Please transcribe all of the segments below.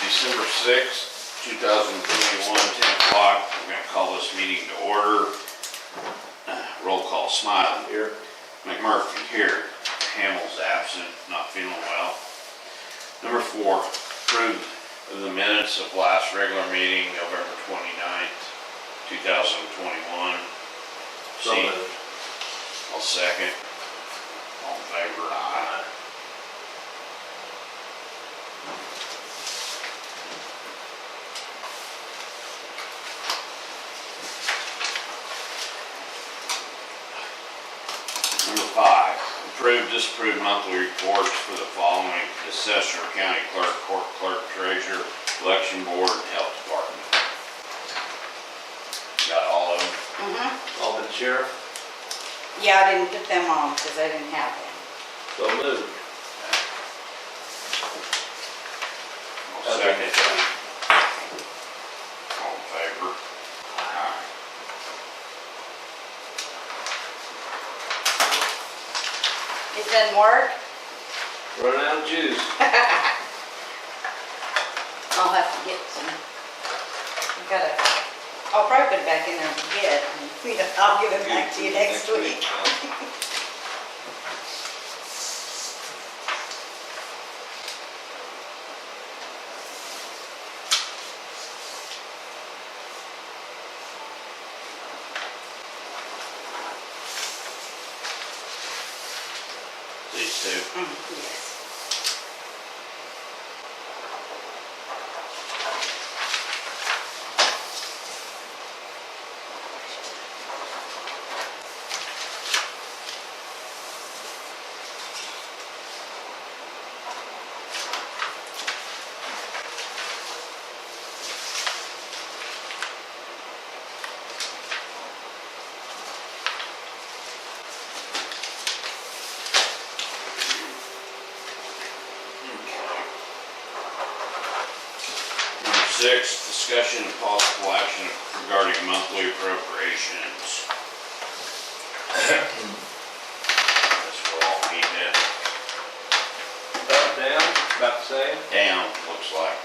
December 6th, 2021, 10 o'clock. We're going to call this meeting to order. Roll call. Smiley. Here. McMurphy here. Hamill's absent, not feeling well. Number 4, approve of the minutes of last regular meeting, November 29th, 2021. So moved. I'll second. All in favor? Aye. Number 5, approve, disapprove monthly reports for the following: assessor, county clerk, court clerk, treasurer, election board, and health department. Got all of them? Mm-hmm. All but the sheriff. Yeah, I didn't put them on because I didn't have them. So moved. I'll second. All in favor? Aye. It doesn't work? Running out of juice. I'll have to get some. I'll probably put it back in there and forget. And I'll give it back to you next week. These two. Yes. Number 6, discussion and possible action regarding monthly appropriations. That's what all we need. Up, down, about the same. Down, looks like,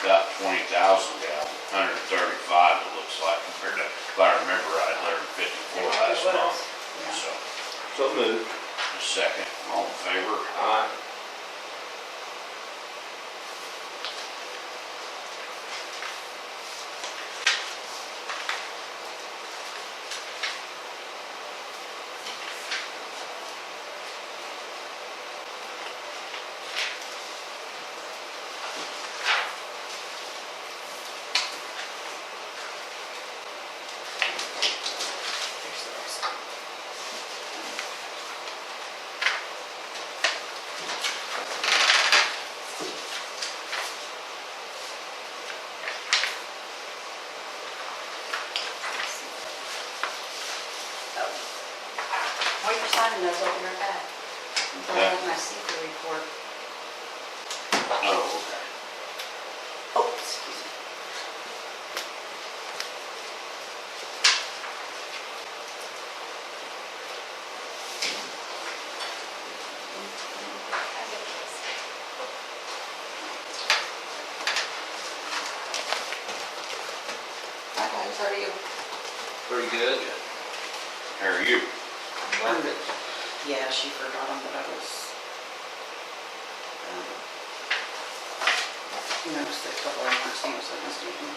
about 20,000 down, 135 it looks like, compared to, if I remember right, 154 last was, month. yeah. So, So moved. a second, all in favor? Aye. Here's the rest. While you're signing those, I'll be right back. I have my secret report. Oh, okay. Oh, excuse me. Hi guys, how are you? Pretty good. How are you? Market. Yeah, she forgot them, but I was, you noticed that a couple of them weren't stamped, so I must have them.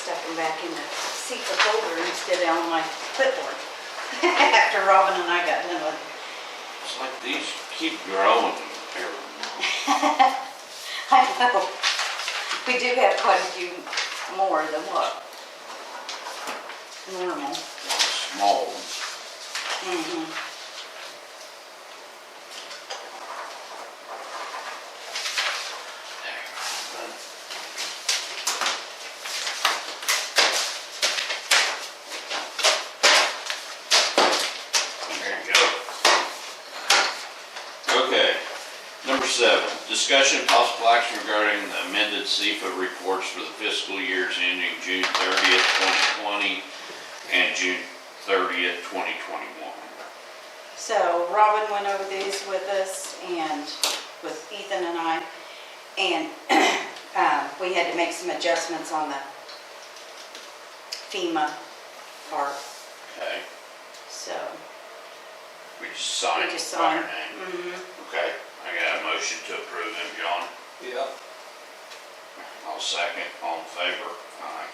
stuck them back in the secret folder instead of on my clipboard. After Robin and I got done with them. It's like these keep growing every month. I know. We do have quite a few more than what? Normal. Small ones. Mm-hmm. There you go. Okay, number 7, discussion and possible action regarding the amended CFA reports for the fiscal years ending June 30th, 2020 and June 30th, 2021. So Robin went over these with us and with Ethan and I, and we had to make some adjustments on the FEMA part, Okay, so we just signed we just by our signed. name. Mm-hmm. Okay, I got a motion to approve them, John. Yeah. I'll second. All in favor? Aye.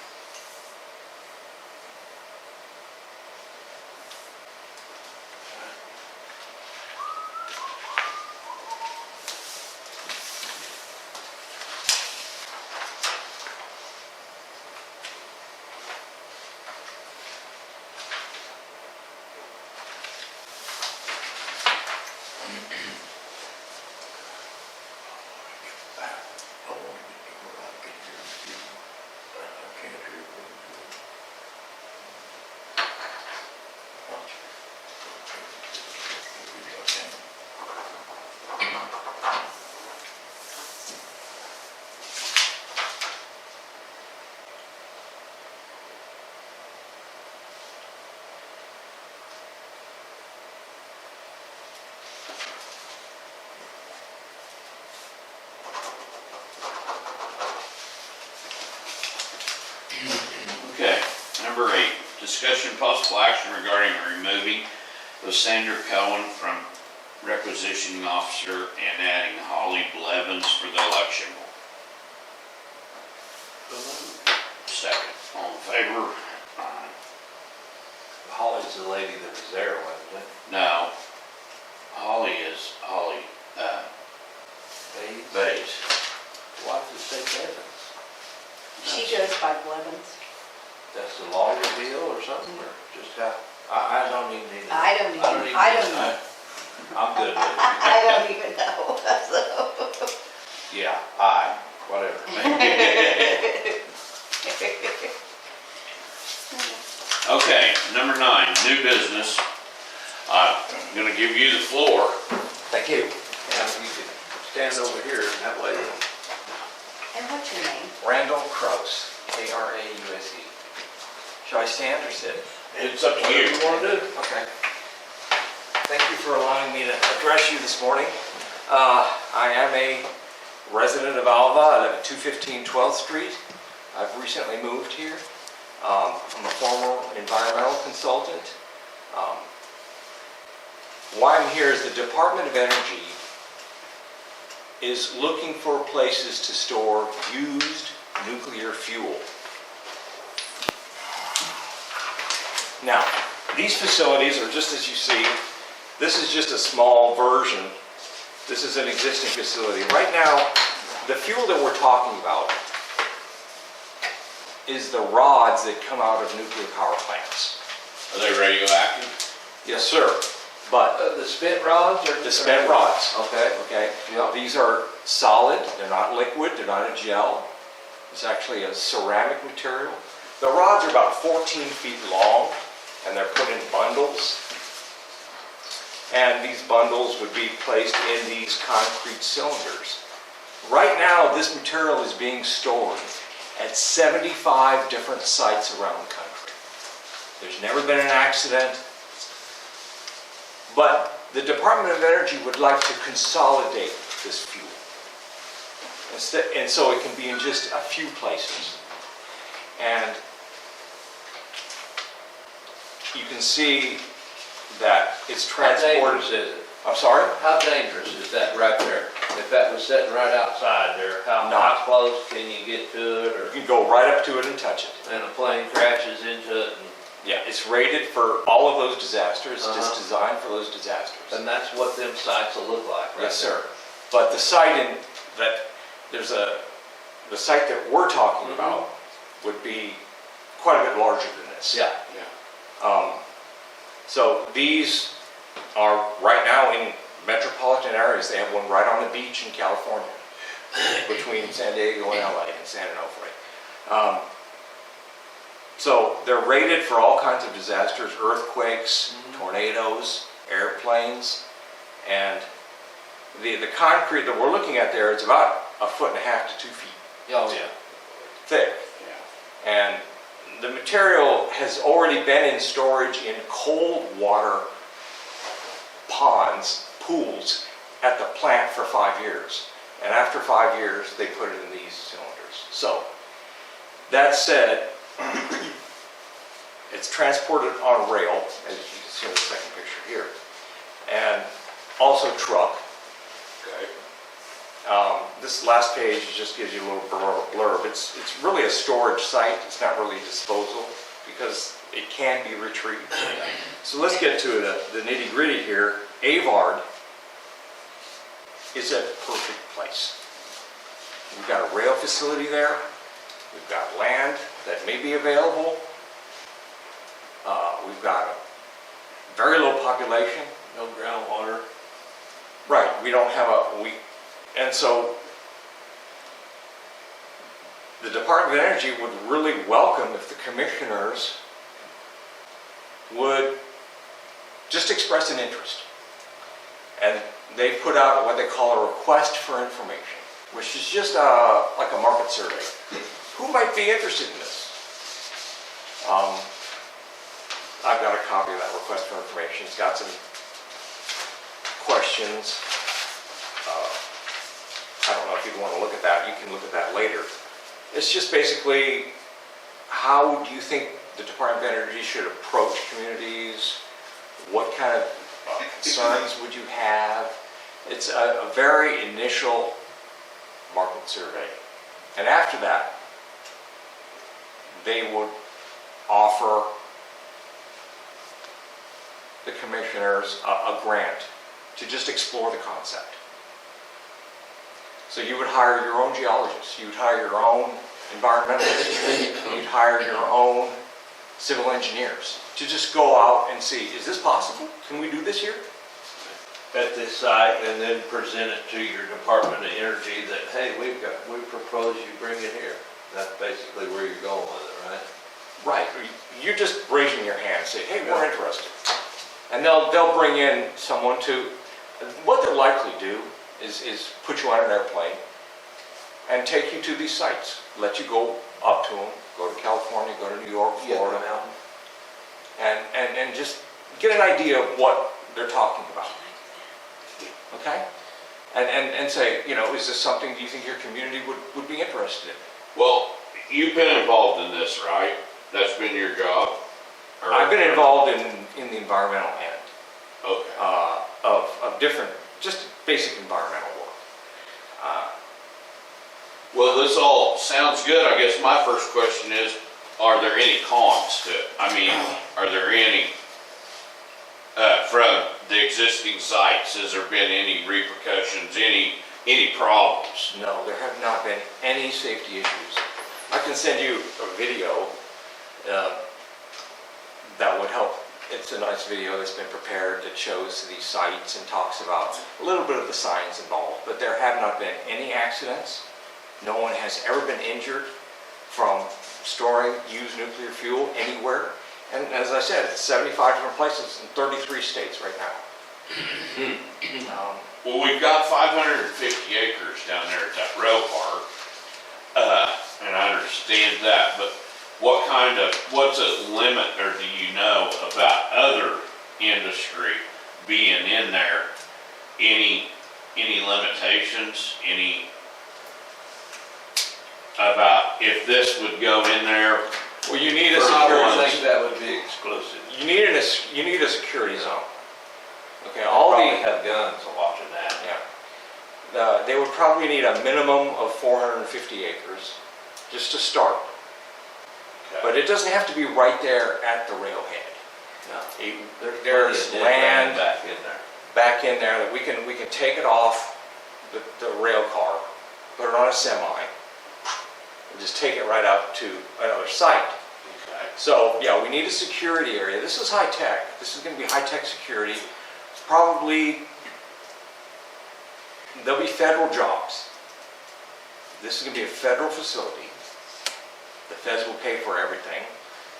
Okay, number 8, discussion and possible action regarding removing Sandra Cohen from requisitioning officer and adding Holly Blevins for the election. Second, all in favor? Aye. Holly's the lady that was there, wasn't it? No, Holly is Holly, Bates. Why does it say Blevins? She goes by Blevins. That's the lawyer deal or something, or just how? I don't even need to. I don't know. I'm good with it. I don't even know. So. Yeah, aye, whatever. Okay, number 9, new business. I'm gonna give you the floor. Thank you. Yeah, you could stand over here that way. And what's your name? Randall Krause, Krause. Shall I stand or sit? It's up to Whatever you. you want to do. Okay. Thank you for allowing me to address you this morning. I am a resident of Alva. I live at 215 12th Street. I've recently moved here. I'm a former environmental consultant. Why I'm here is the Department of Energy is looking for places to store used nuclear fuel. Now, these facilities are just as you see. This is just a small version. This is an existing facility. Right now, the fuel that we're talking about is the rods that come out of nuclear power plants. Are they radioactive? Yes, sir. But The spent rods or? the spent rods. Okay. Okay. Yeah. These are solid. They're not liquid. They're not a gel. It's actually a ceramic material. The rods are about 14 feet long, and they're put in bundles. And these bundles would be placed in these concrete cylinders. Right now, this material is being stored at 75 different sites around the country. There's never been an accident, but the Department of Energy would like to consolidate this fuel. And so it can be in just a few places. And you can see that it's How transported. dangerous is it? I'm sorry? How dangerous is that right there? If that was sitting right outside there, how Not. close can you get to it, or, You can go right up to it and touch it. and a plane crashes into it, Yeah, it's rated for all of those disasters, Uh-huh. just designed for those disasters. and that's what them sites will look like, right? Yes, sir. But the site the site that we're talking Mhm. about would be quite a bit larger than this. Yeah, So these are right now in metropolitan areas. They have one right on the beach in California, between San Diego and LA and San Onofre. So they're rated for all kinds of disasters, earthquakes, tornadoes, airplanes, and the concrete that we're looking at there is about 1.5 to 2 feet oh, yeah. thick. And the material has already been in storage in cold water ponds, pools at the plant for 5 years. And after 5 years, they put it in these cylinders. So, that said, it's transported on rail, as you can see in the second picture here, and also truck. Okay. This last page just gives you a little blurb. It's really a storage site. It's not really disposal because it can be retrieved. So let's get to the nitty gritty here. Avard is a perfect place. We've got a rail facility there. We've got land that may be available. We've got a very low population. No groundwater. Right, we don't have and so the Department of Energy would really welcome if the commissioners would just express an interest. And they put out what they call a request for information, which is just like a market survey. Who might be interested in this? I've got a copy of that request for information. It's got some questions. I don't know if you want to look at that. You can look at that later. It's just basically, how do you think the Department of Energy should approach communities? What kind of concerns would you have? It's a very initial market survey. And after that, they would offer the commissioners a grant to just explore the concept. So you would hire your own geologists, you would hire your own environmentalists, you'd hire your own civil engineers to just go out and see, is this possible? Can we do this here? At this site, and then present it to your Department of Energy that, hey, we propose you bring it here. That's basically where you're going with it, right? Right. You're just raising your hand and say, hey, we're interested. And they'll bring in someone to, what they'll likely do is put you on an airplane and take you to these sites, let you go up to them, go to California, go to New York, Florida, and just get an idea of what they're talking about. Okay? And say, is this something you think your community would be interested in? Well, you've been involved in this, right? That's been your job? Or- I've been involved in the environmental end Okay. of different, just basic environmental work. Well, this all sounds good. I guess my first question is, are there any cons to it? I mean, are there any, from the existing sites, has there been any repercussions, any problems? No, there have not been any safety issues. I can send you a video that would help. It's a nice video that's been prepared that shows these sites and talks about a little bit of the science involved, but there have not been any accidents. No one has ever been injured from storing used nuclear fuel anywhere. And as I said, it's 75 different places in 33 states right now. Well, we've got 550 acres down there at that rail park, and I understand that, but what's a limit, or do you know about other industry being in there? Any limitations, about if this would go in there? Well, you need a I would security. think that would be exclusive. You need a security zone. Okay, all Probably the, have guns watching that. yeah. They would probably need a minimum of 450 acres, just to start. But it doesn't have to be right there at the railhead. No, There's there's plenty of land dead back in there. back in there that we can take it off the rail car, put it on a semi, and just take it right out to another site. Okay. So, yeah, we need a security area. This is high tech. This is gonna be high tech security. It's probably, there'll be federal jobs. This is gonna be a federal facility. The feds will pay for everything.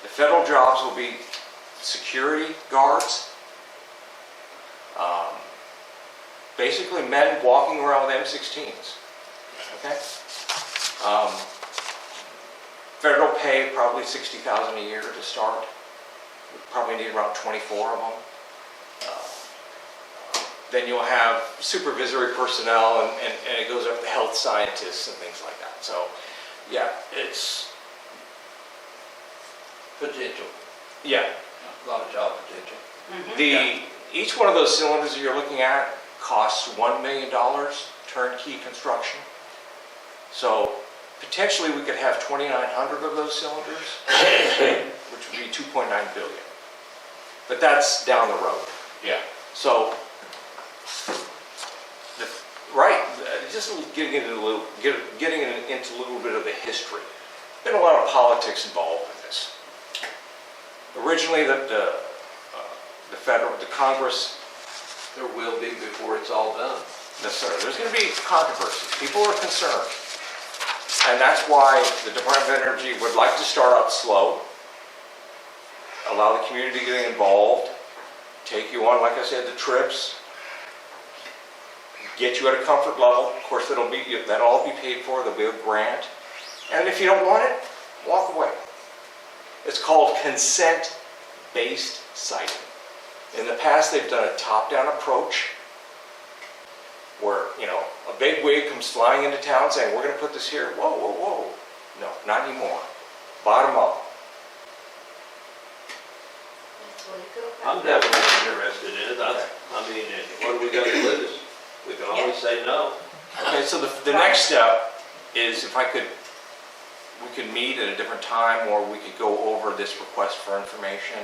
The federal jobs will be security guards. Basically men walking around with M16s, okay? Federal pay, probably $60,000 a year to start. We probably need around 24 of them. Then you'll have supervisory personnel and it goes up to health scientists and things like that. So, yeah, it's, Potential, yeah. a lot of job potential. Each one of those cylinders that you're looking at costs $1 million turnkey construction. So potentially we could have 2,900 of those cylinders, which would be 2.9 billion. But that's down the road. Yeah. So, right, just getting into a little bit of the history. Been a lot of politics involved in this. Originally, the Congress. There will be before it's all done. Yes, sir. There's going to be controversy. People are concerned. And that's why the Department of Energy would like to start out slow, allow the community to get involved, take you on, like I said, the trips, get you at a comfort level. Of course, that'll all be paid for. There'll be a grant. And if you don't want it, walk away. It's called consent-based siting. In the past, they've done a top-down approach where, a big wig comes flying into town saying, we're going to put this here. Whoa, whoa, whoa. No, not anymore. Bottom up. I'm definitely interested in it. I mean, what do we got to lose? We can always say no. Okay, so the next step is we could meet at a different time, or we could go over this request for information.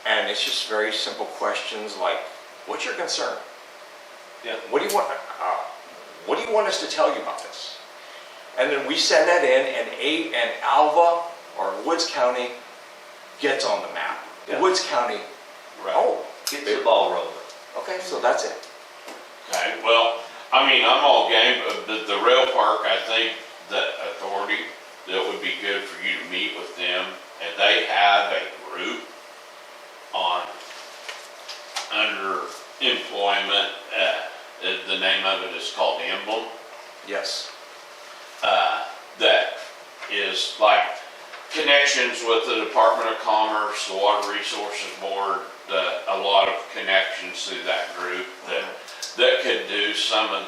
And it's just very simple questions like, what's your concern? Yeah. What do you want us to tell you about this? And then we send that in, and Alva or Woods County gets on the map. Yeah. Woods County, Right. oh, Gets the ball rolling. okay, so that's it. Okay, well, I mean, I'm all game, but the rail park, I think that authority, that would be good for you to meet with them, and they have a group under employment, the name of it is called Emblem, Yes. that is like connections with the Department of Commerce, the Water Resources Board, a lot of connections through that group that could do some of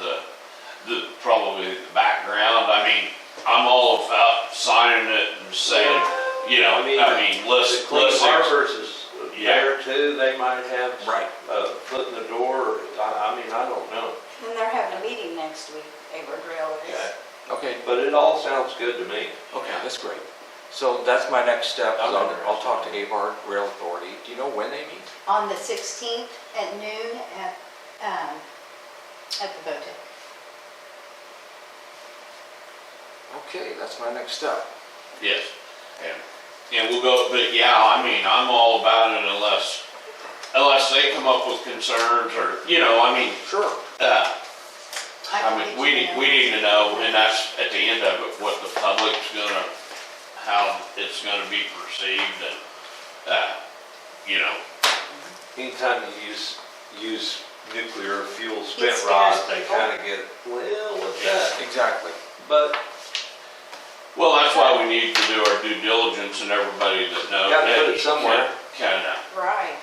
probably the background. I mean, I'm all about signing it and saying, The Clean let's. Harbors is Yeah. there too. They might have Right. a foot in the door. I don't know. And they're having a meeting next week, Hayward Rail is. Okay. Okay, But it all sounds good to me. okay, that's great. So that's my next step. I'm I'll interested. talk to Avard Rail Authority. Do you know when they meet? On the 16th at noon at the Votek. Okay, that's my next step. Yes, and we'll go, but yeah, I mean, I'm all about it unless they come up with concerns or, Sure. we need to know, and that's at the end of it, what the public's how it's gonna be perceived and, Anytime you use nuclear fuel spent It scares rods, they people. kind of get, well, what's that? Exactly. But well, that's why we need to do our due diligence and everybody that knows. Gotta put it somewhere. Kinda. Right.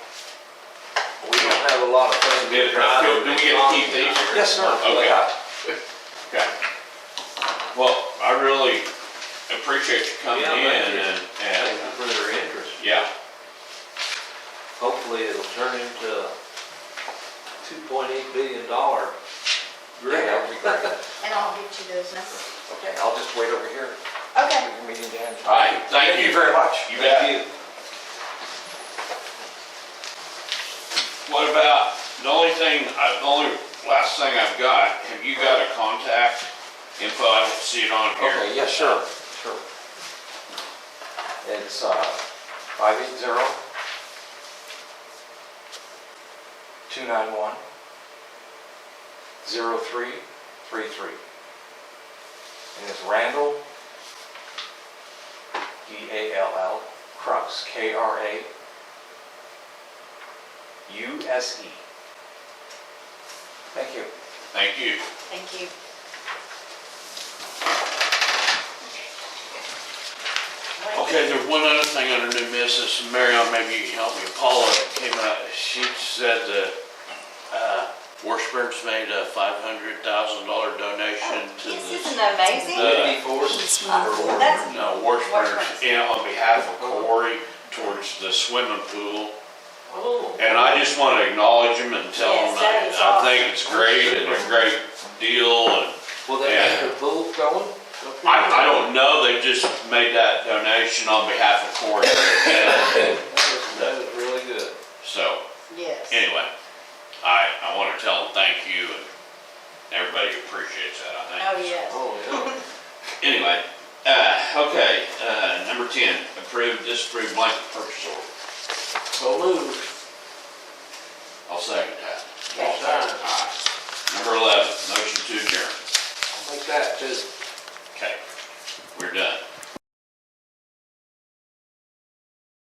we don't have a lot of things. Do we get to keep these? Yes, sir. Okay. Yeah. Okay. Well, I really appreciate you coming Yeah, in thank you. and, Thank you for their interest. yeah, Hopefully it'll turn into $2.8 billion grant. That would be great. And I'll get you those numbers. Okay, I'll just wait over here Okay. for your meeting, Dan. All right, thank you. very much. You bet. What about, the only last thing I've got, have you got a contact info? I don't see it on here. Okay, yeah, sure. It's 580 291 0333. And it's Randall, D-A-L-L, Krause, K-R-A-U-S-E. Thank you. Thank you. Thank you. Okay, there's one other thing under new business, Marion, maybe you can help me. Paula came out, she said that, Washburn's made a $500,000 donation to This the. isn't amazing? That's, No, Washburn's, Washburn's. on behalf of Corey towards the swimming pool. Oh. And I just want to acknowledge them and tell them Yes, that is I think awesome. it's great and a great deal. And Will they Yeah. have the pool going? I don't know, they just made that donation on behalf of Corey. That is really good. So, yes. anyway, I want to tell them thank you and everybody appreciates that, I think. Oh, yes. Oh, yeah. Anyway, okay, number 10, approve, disapprove blanket purchase order. So moved. I'll second.